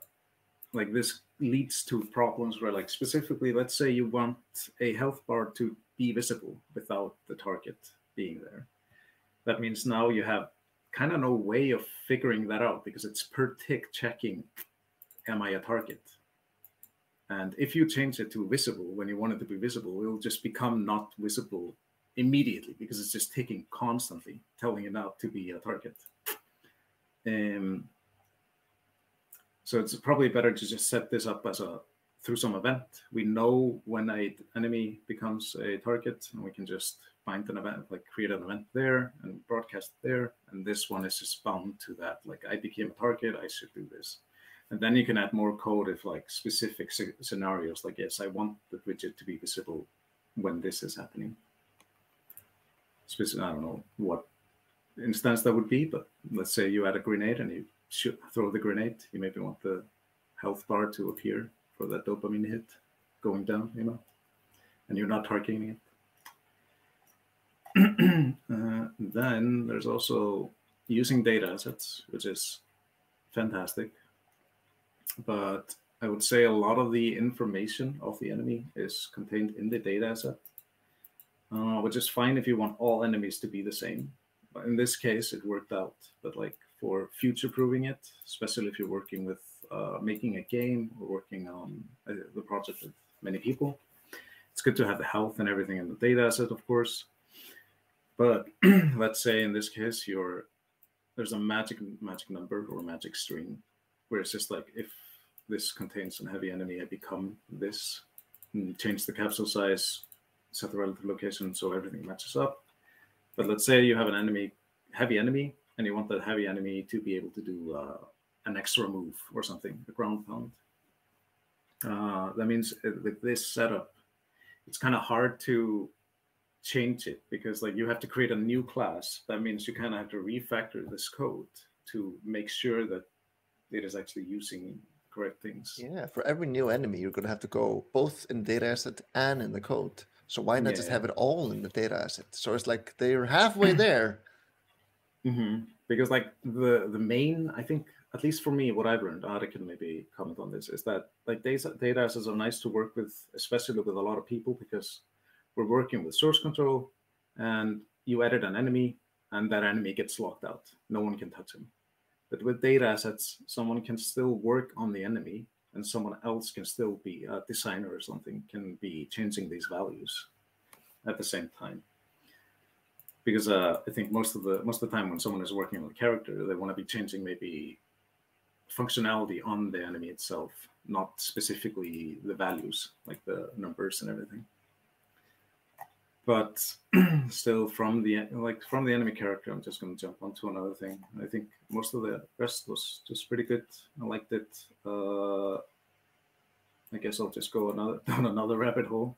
Like this leads to problems where, like, specifically, let's say you want a health bar to be visible without the target being there. That means now you have kind of no way of figuring that out, because it's per tick checking, am I a target? And if you change it to visible when you want it to be visible, it will just become not visible immediately, because it's just ticking constantly, telling it out to be a target. So it's probably better to just set this up as through some event. We know when an enemy becomes a target, and we can just find an event, like create an event there and broadcast there. And this one is just bound to that. Like, I became a target, I should do this. And then you can add more code if, like, specific scenarios, like, yes, I want the widget to be visible when this is happening. I don't know what instance that would be, but let's say you add a grenade and you should throw the grenade. You maybe want the health bar to appear for that dopamine hit going down, and you're not targeting it. Then there's also using data assets, which is fantastic. But I would say a lot of the information of the enemy is contained in the data asset, which is fine if you want all enemies to be the same. But in this case, it worked out. But like for future-proofing it, especially if you're working with making a game or working on the project with many people, it's good to have the health and everything in the data asset, of course. But let's say in this case, there's a magic number or a magic string, where it's just like, if this contains a heavy enemy, I become this, and change the capsule size, set the relative location so everything matches up. But let's say you have an heavy enemy, and you want that heavy enemy to be able to do an extra move or something, a ground pound. That means with this setup, it's kind of hard to change it, because like you have to create a new class. That means you kind of have to refactor this code to make sure that it is actually using correct things.
Yeah, for every new enemy, you're going to have to go both in data asset and in the code. So why not just have it all in the data asset? So it's like they're halfway there.
Because like the main, I think, at least for me, what I've learned, Ari can maybe comment on this, is that like data assets are nice to work with, especially with a lot of people, because we're working with source control, and you edit an enemy, and that enemy gets locked out. No one can touch him. But with data assets, someone can still work on the enemy, and someone else can still be a designer or something, can be changing these values at the same time. Because I think most of the time when someone is working on a character, they want to be changing maybe functionality on the enemy itself, not specifically the values, like the numbers and everything. But still, from the enemy character, I'm just going to jump onto another thing. I think most of the rest was just pretty good. I liked it. I guess I'll just go down another rabbit hole.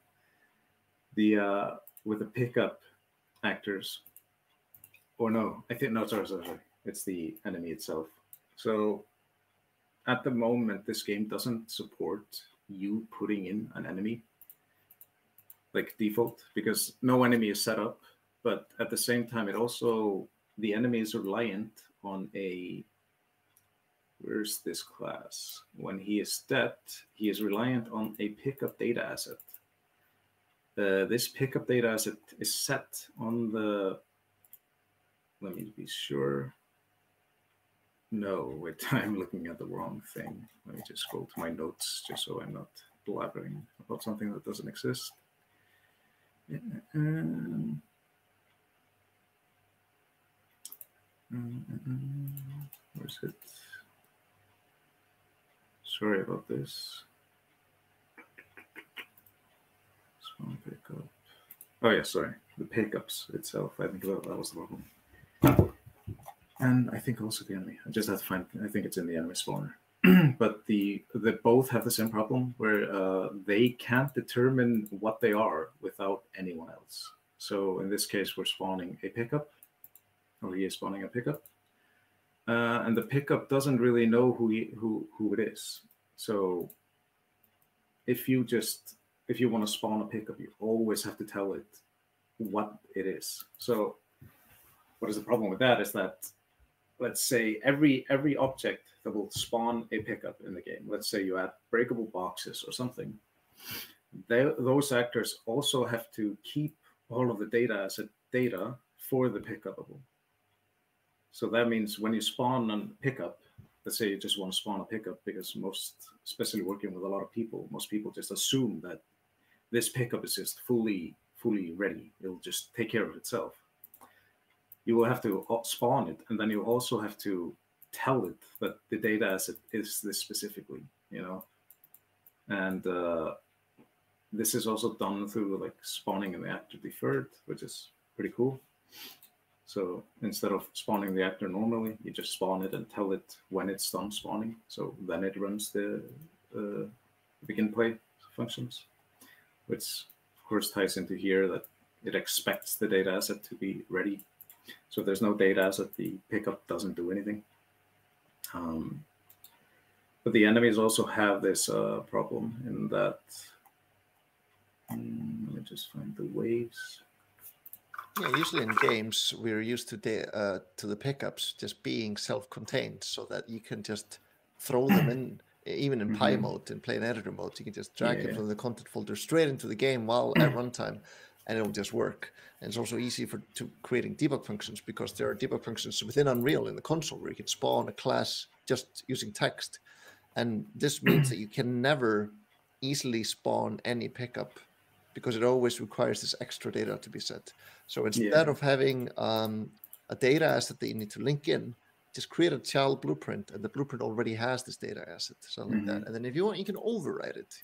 With the pickup actors, or no, I think no, sorry, it's the enemy itself. So at the moment, this game doesn't support you putting in an enemy like default, because no enemy is set up. But at the same time, the enemy is reliant on where's this class? When he is dead, he is reliant on a pickup data asset. This pickup data asset is set on the, let me be sure. No, wait, I'm looking at the wrong thing. Let me just scroll to my notes just so I'm not blabbering about something that doesn't exist. Where's it? Sorry about this. Spawn pickup. Oh yeah, sorry. The pickups itself. I think that was the problem. And I think also the enemy. I just have to find. I think it's in the enemy spawner. But they both have the same problem where they can't determine what they are without anyone else. So in this case, we're spawning a pickup, or he is spawning a pickup, and the pickup doesn't really know who it is. So if you want to spawn a pickup, you always have to tell it what it is. So what is the problem with that is that, let's say every object that will spawn a pickup in the game, let's say you add breakable boxes or something, those actors also have to keep all of the data as a data for the pickupable. So that means when you spawn a pickup, let's say you just want to spawn a pickup, because especially working with a lot of people, most people just assume that this pickup is just fully ready. It'll just take care of itself. You will have to spawn it, and then you also have to tell it that the data asset is this specifically, And this is also done through like spawning an actor deferred, which is pretty cool. So instead of spawning the actor normally, you just spawn it and tell it when it's done spawning. So then it runs the begin play functions, which of course ties into here that it expects the data asset to be ready. So if there's no data asset, the pickup doesn't do anything. But the enemies also have this problem in that, let me just find the waves.
Yeah, usually in games, we're used to the pickups just being self-contained, so that you can just throw them in, even in pie mode, in plain editor mode. You can just drag it from the content folder straight into the game while at runtime, and it'll just work. And it's also easy to creating debug functions, because there are debug functions within Unreal in the console where you can spawn a class just using text. And this means that you can never easily spawn any pickup, because it always requires this extra data to be set. So instead of having a data asset that you need to link in, just create a child blueprint, and the blueprint already has this data asset, something like that. And then if you want, you can override it,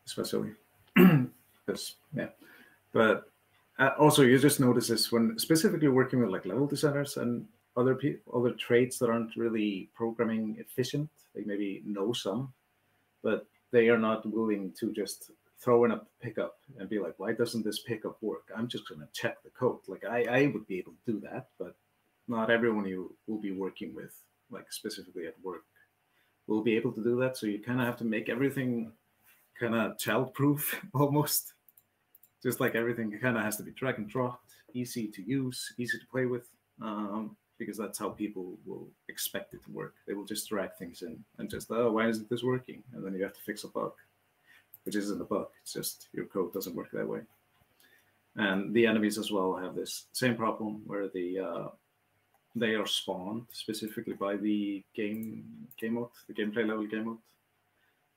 Especially, yeah. But also, you just notice this when specifically working with like level designers and other trades that aren't really programming efficient. They maybe know some, but they are not willing to just throw in a pickup and be like, why doesn't this pickup work? I'm just going to check the code. Like I would be able to do that, but not everyone you will be working with, like specifically at work, will be able to do that. So you kind of have to make everything kind of child-proof almost. Just like everything kind of has to be drag and drop, easy to use, easy to play with, because that's how people will expect it to work. They will just drag things in and just, oh, why isn't this working? And then you have to fix a bug, which isn't a bug. It's just your code doesn't work that way. And the enemies as well have this same problem where they are spawned specifically by the game mode, the gameplay level game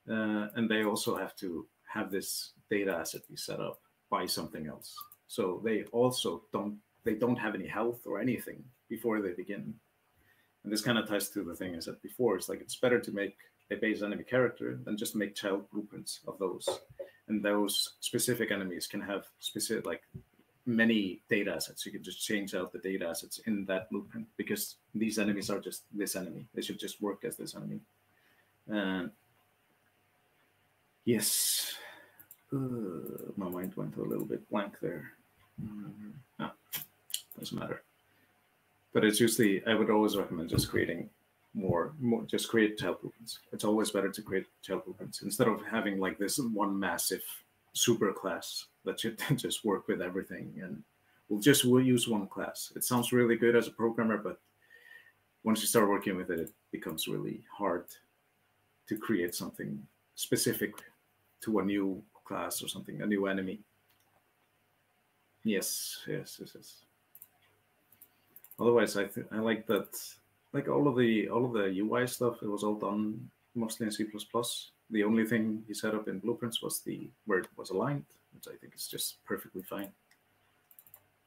mode. And they also have to have this data asset be set up by something else. So they also don't have any health or anything before they begin. And this kind of ties to the thing I said before. It's like it's better to make a base enemy character than just make child blueprints of those. and those specific enemies can have specific, like, many data assets. You can just change out the data assets in that blueprint, because these enemies are just this enemy. They should just work as this enemy. Yes. My mind went a little bit blank there. Doesn't matter. But it's usually, I would always recommend just creating more just create child blueprints. It's always better to create child blueprints instead of having like this one massive super class that should just work with everything, and we'll use one class. It sounds really good as a programmer, but once you start working with it, it becomes really hard to create something specific to a new class or something, a new enemy. Yes. Otherwise, I like that. Like all of the UI stuff, it was all done mostly in C++. The only thing he set up in blueprints was where it was aligned, which I think is just perfectly fine.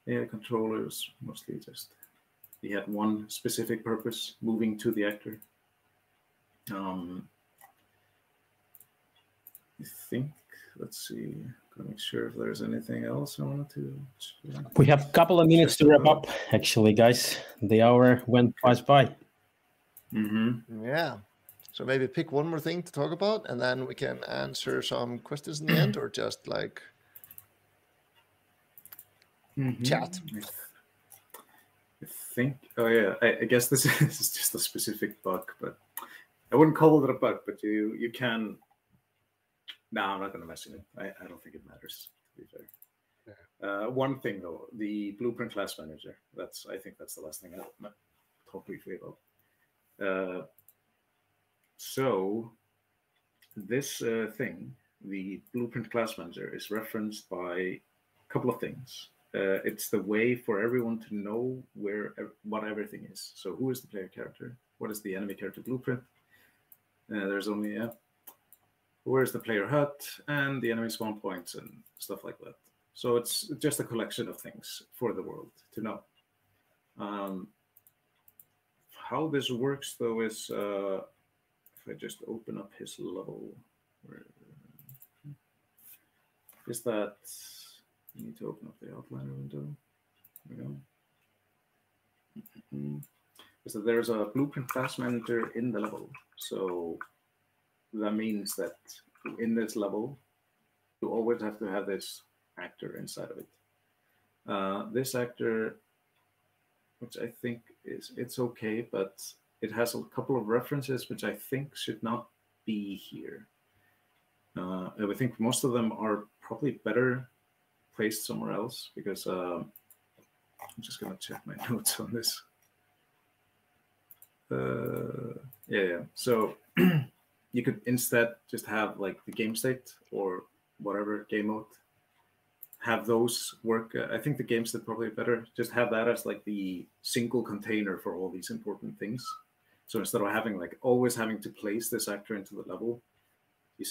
Yeah, controllers mostly just he had one specific purpose: moving to the actor. I think. Let's see. Gotta make sure if there's anything else I wanted to.
We have a couple of minutes to wrap up, actually, guys. The hour went fast by.
Yeah. So maybe pick one more thing to talk about, and then we can answer some questions in the end, or just like chat.
I think. Oh yeah. I guess this is just a specific bug, but I wouldn't call it a bug. But you can. No, I'm not going to mention it. I don't think it matters, to be fair. Yeah. One thing, though, the Blueprint Class Manager. I think that's the last thing I'll talk briefly about. So this thing, the Blueprint Class Manager, is referenced by a couple of things. It's the way for everyone to know what everything is. So who is the player character? What is the enemy character blueprint? There's only where's the player hut and the enemy spawn points and stuff like that. So it's just a collection of things for the world to know. How this works, though, is if I just open up his level, is that you need to open up the outliner window. There we go. So there's a Blueprint Class Manager in the level. So that means that in this level, you always have to have this actor inside of it. This actor, which I think it's okay, but it has a couple of references which I think should not be here. I think most of them are probably better placed somewhere else, because I'm just going to check my notes on this. Yeah. So you could instead just have like the game state or whatever game mode, have those work. I think the game state probably better. Just have that as like the single container for all these important things. So instead of having like always having to place this actor into the level, you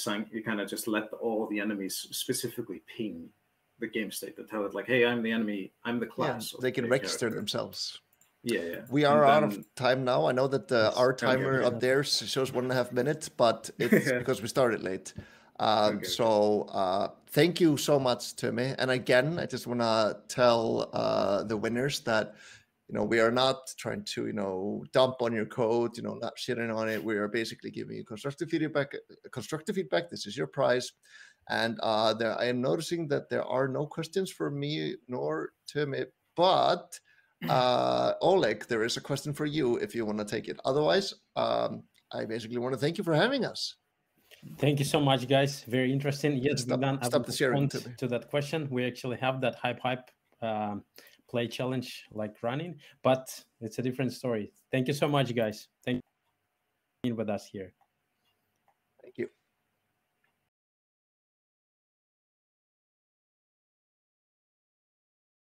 kind of just let all the enemies specifically ping the game state to tell it like, hey, I'm the enemy, I'm the class.
Yeah, they can register themselves.
Yeah.
We are out of time now. I know that our timer up there shows 1.5 minutes, but it's because we started late. So thank you so much, Tumi. And again, I just want to tell the winners that we are not trying to dump on your code, not shitting on it. We are basically giving you constructive feedback. This is your prize. And I am noticing that there are no questions for me nor Tumi, but Oleg, there is a question for you if you want to take it. Otherwise, I basically want to thank you for having us.
Thank you so much, guys. Very interesting. Yes,
stop the sharing
to that question. We actually have that hype play challenge like running, but it's a different story. Thank you so much, guys. Thank you for being with us here.